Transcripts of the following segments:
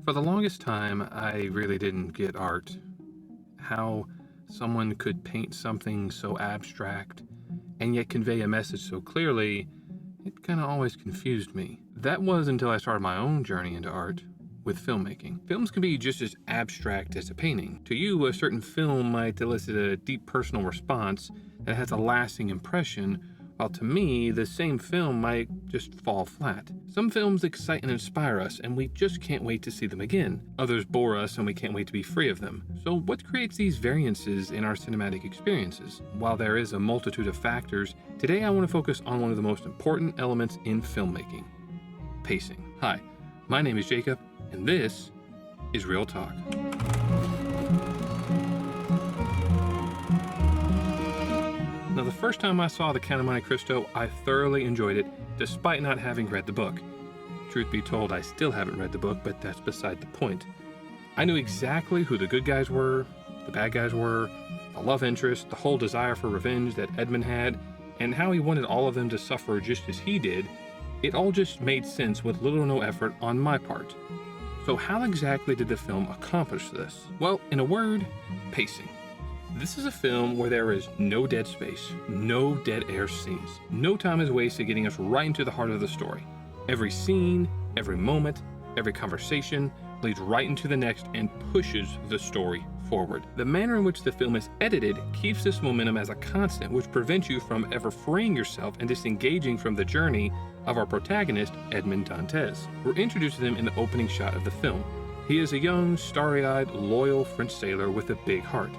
For the longest time, I really didn't get art. How someone could paint something so abstract and yet convey a message so clearly, it kind of always confused me. That was until I started my own journey into art with filmmaking. Films can be just as abstract as a painting. To you, a certain film might elicit a deep personal response that has a lasting impression, while to me, the same film might just fall flat. Some films excite and inspire us, and we just can't wait to see them again. Others bore us, and we can't wait to be free of them. So what creates these variances in our cinematic experiences? While there is a multitude of factors, today I want to focus on one of the most important elements in filmmaking: pacing. Hi, my name is Jacob, and this is Real Talk. Now, the first time I saw The Count of Monte Cristo, I thoroughly enjoyed it, despite not having read the book. Truth be told, I still haven't read the book, but that's beside the point. I knew exactly who the good guys were, the bad guys were, the love interest, the whole desire for revenge that Edmund had, and how he wanted all of them to suffer just as he did. It all just made sense with little or no effort on my part. So how exactly did the film accomplish this? Well, in a word, pacing. This is a film where there is no dead space, no dead air scenes. No time is wasted getting us right into the heart of the story. Every scene, every moment, every conversation leads right into the next and pushes the story forward. The manner in which the film is edited keeps this momentum as a constant, which prevents you from ever freeing yourself and disengaging from the journey of our protagonist, Edmond Dantes. We're introduced to him in the opening shot of the film. He is a young, starry-eyed, loyal French sailor with a big heart.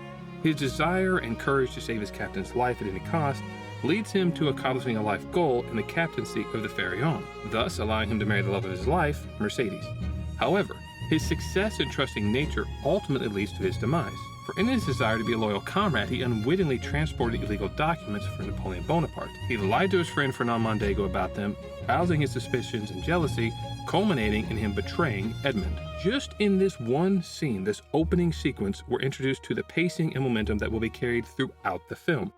His desire and courage to save his captain's life at any cost leads him to accomplishing a life goal in the captaincy of the Pharaon, thus allowing him to marry the love of his life, Mercedes. However, his success in trusting nature ultimately leads to his demise, for in his desire to be a loyal comrade, he unwittingly transported illegal documents for Napoleon Bonaparte. He lied to his friend Fernand Mondego about them, arousing his suspicions and jealousy, culminating in him betraying Edmund. Just in this one scene, this opening sequence, we're introduced to the pacing and momentum that will be carried throughout the film.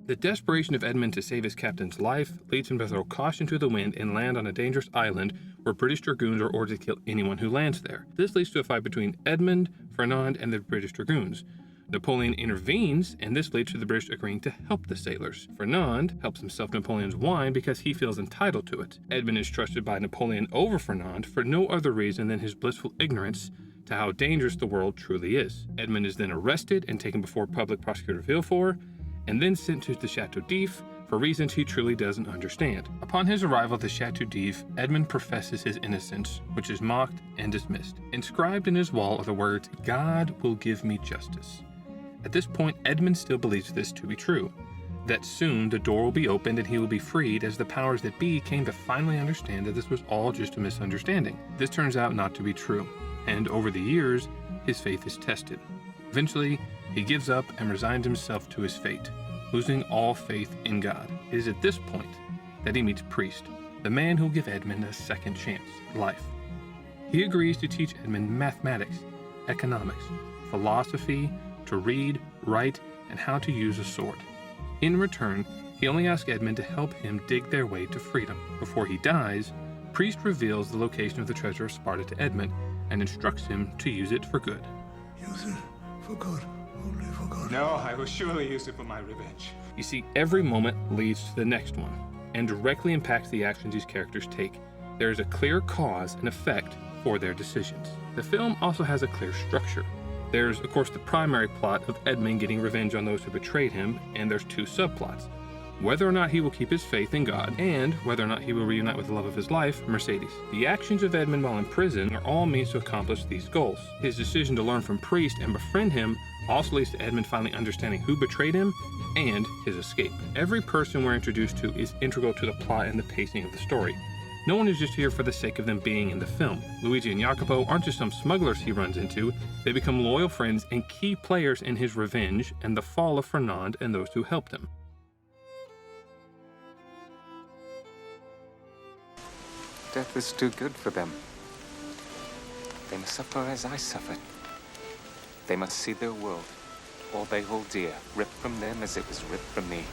The desperation of Edmund to save his captain's life leads him to throw caution to the wind and land on a dangerous island where British dragoons are ordered to kill anyone who lands there. This leads to a fight between Edmund, Fernand, and the British dragoons. Napoleon intervenes, and this leads to the British agreeing to help the sailors. Fernand helps himself Napoleon's wine because he feels entitled to it. Edmund is trusted by Napoleon over Fernand for no other reason than his blissful ignorance to how dangerous the world truly is. Edmund is then arrested and taken before public prosecutor Villefort, and then sent to the Chateau d'If for reasons he truly doesn't understand. Upon his arrival at the Chateau d'If, Edmund professes his innocence, which is mocked and dismissed. Inscribed in his wall are the words, "God will give me justice." At this point, Edmund still believes this to be true, that soon the door will be opened and he will be freed, as the powers that be came to finally understand that this was all just a misunderstanding. This turns out not to be true, and over the years, his faith is tested. Eventually, he gives up and resigns himself to his fate, losing all faith in God. It is at this point that he meets Priest, the man who will give Edmund a second chance, life. He agrees to teach Edmund mathematics, economics, philosophy, to read, write, and how to use a sword. In return, he only asks Edmund to help him dig their way to freedom. Before he dies, Priest reveals the location of the treasure of Sparta to Edmund and instructs him to use it for good. Use it for good, only for good. No, I will surely use it for my revenge. You see, every moment leads to the next one and directly impacts the actions these characters take. There is a clear cause and effect for their decisions. The film also has a clear structure. There's, of course, the primary plot of Edmund getting revenge on those who betrayed him, and there's two subplots: whether or not he will keep his faith in God, and whether or not he will reunite with the love of his life, Mercedes. The actions of Edmund while in prison are all means to accomplish these goals. His decision to learn from Priest and befriend him also leads to Edmund finally understanding who betrayed him and his escape. Every person we're introduced to is integral to the plot and the pacing of the story. No one is just here for the sake of them being in the film. Luigi and Jacopo aren't just some smugglers he runs into. They become loyal friends and key players in his revenge and the fall of Fernand and those who helped him. Death is too good for them. They must suffer as I suffered. They must see their world, all they hold dear, ripped from them as it was ripped from me.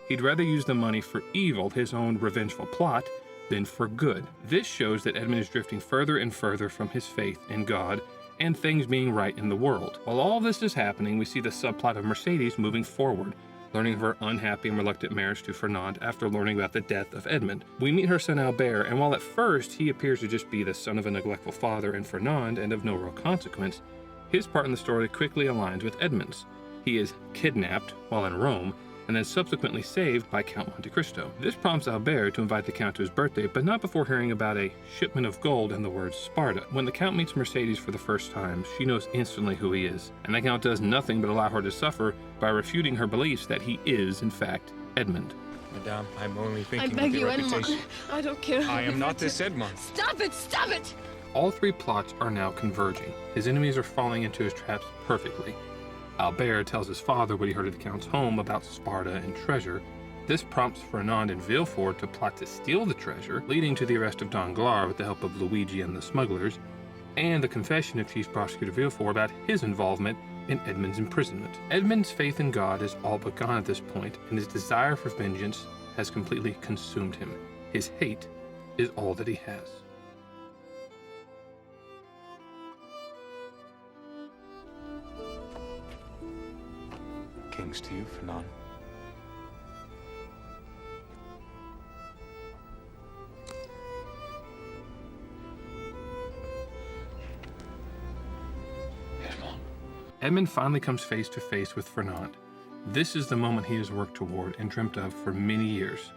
He'd rather use the money for evil, his own revengeful plot, then for good. This shows that Edmund is drifting further and further from his faith in God and things being right in the world. While all this is happening, we see the subplot of Mercedes moving forward, learning of her unhappy and reluctant marriage to Fernand after learning about the death of Edmund. We meet her son Albert, and while at first he appears to just be the son of a neglectful father and Fernand and of no real consequence, his part in the story quickly aligns with Edmund's. He is kidnapped while in Rome, and then subsequently saved by Count Monte Cristo. This prompts Albert to invite the Count to his birthday, but not before hearing about a shipment of gold and the word Sparta. When the Count meets Mercedes for the first time, she knows instantly who he is, and the Count does nothing but allow her to suffer by refuting her beliefs that he is, in fact, Edmund. Madame, I'm only I thinking beg of you, your Edmond. reputation. I don't care. I am not this Edmond. Stop it! Stop it! All three plots are now converging. His enemies are falling into his traps perfectly. Albert tells his father what he heard at the Count's home about Sparta and treasure. This prompts Fernand and Villefort to plot to steal the treasure, leading to the arrest of Danglars with the help of Luigi and the smugglers, and the confession of Chief Prosecutor Villefort about his involvement in Edmund's imprisonment. Edmund's faith in God is all but gone at this point, and his desire for vengeance has completely consumed him. His hate is all that he has. Kings to you, Fernand. Edmund finally comes face to face with Fernand. This is the moment he has worked toward and dreamt of for many years.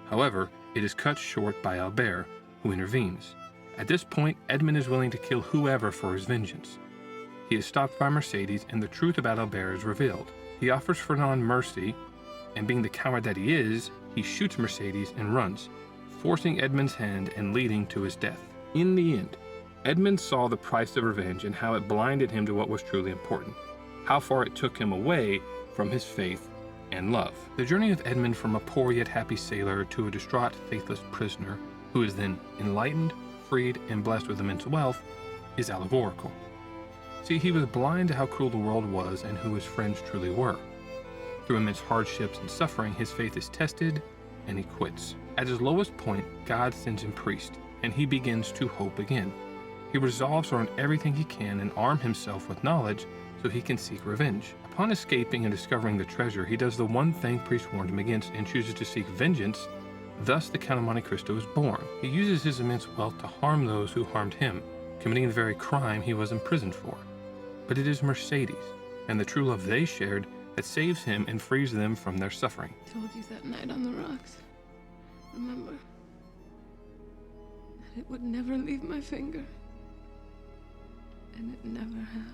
However, it is cut short by Albert, who intervenes. At this point, Edmund is willing to kill whoever for his vengeance. He is stopped by Mercedes, and the truth about Albert is revealed. He offers Fernand mercy, and being the coward that he is, he shoots Mercedes and runs, forcing Edmund's hand and leading to his death. In the end, Edmund saw the price of revenge and how it blinded him to what was truly important, how far it took him away from his faith and love. The journey of Edmund from a poor yet happy sailor to a distraught, faithless prisoner, who is then enlightened, freed, and blessed with immense wealth, is allegorical. See, he was blind to how cruel the world was and who his friends truly were. Through immense hardships and suffering, his faith is tested, and he quits. At his lowest point, God sends him priest, and he begins to hope again. He resolves to learn everything he can and arm himself with knowledge so he can seek revenge. Upon escaping and discovering the treasure, he does the one thing priest warned him against and chooses to seek vengeance. Thus, the Count of Monte Cristo is born. He uses his immense wealth to harm those who harmed him, committing the very crime he was imprisoned for. But it is Mercedes, and the true love they shared, that saves him and frees them from their suffering. I told you that night on the rocks. Remember? That it would never leave my finger. And it never has.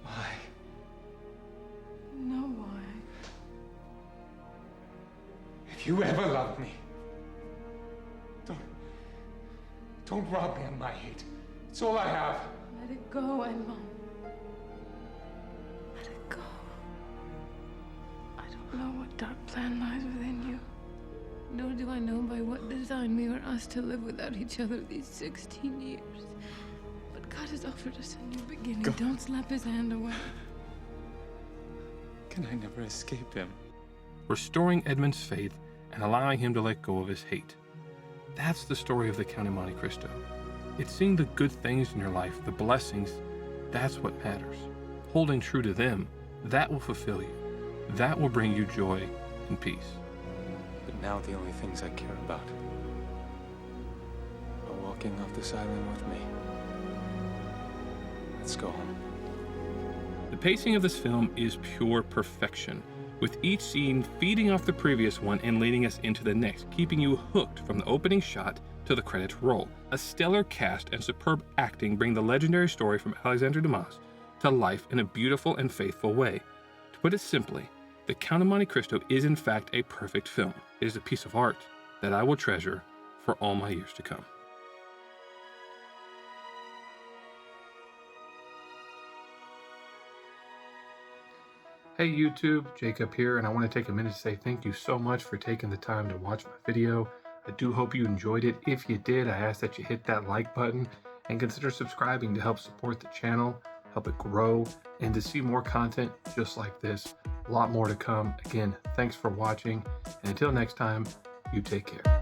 Why? No why. If you ever loved me, don't rob me of my hate. It's all I have. Let it go, Edmond. Let it go. I don't know what dark plan lies within you. Nor do I know by what design we were asked to live without each other these 16 years. But God has offered us a new beginning. Go. Don't slap his hand away. Can I never escape him? Restoring Edmund's faith and allowing him to let go of his hate. That's the story of the Count of Monte Cristo. It's seeing the good things in your life, the blessings, that's what matters. Holding true to them, that will fulfill you. That will bring you joy and peace. But now the only things I care about are walking off this island with me. Let's go home. The pacing of this film is pure perfection, with each scene feeding off the previous one and leading us into the next, keeping you hooked from the opening shot to the credits roll. A stellar cast and superb acting bring the legendary story from Alexandre Dumas to life in a beautiful and faithful way. To put it simply, The Count of Monte Cristo is in fact a perfect film. It is a piece of art that I will treasure for all my years to come. Hey YouTube, Jacob here, and I want to take a minute to say thank you so much for taking the time to watch my video. I do hope you enjoyed it. If you did, I ask that you hit that like button and consider subscribing to help support the channel, help it grow, and to see more content just like this. A lot more to come. Again, thanks for watching, and until next time, you take care.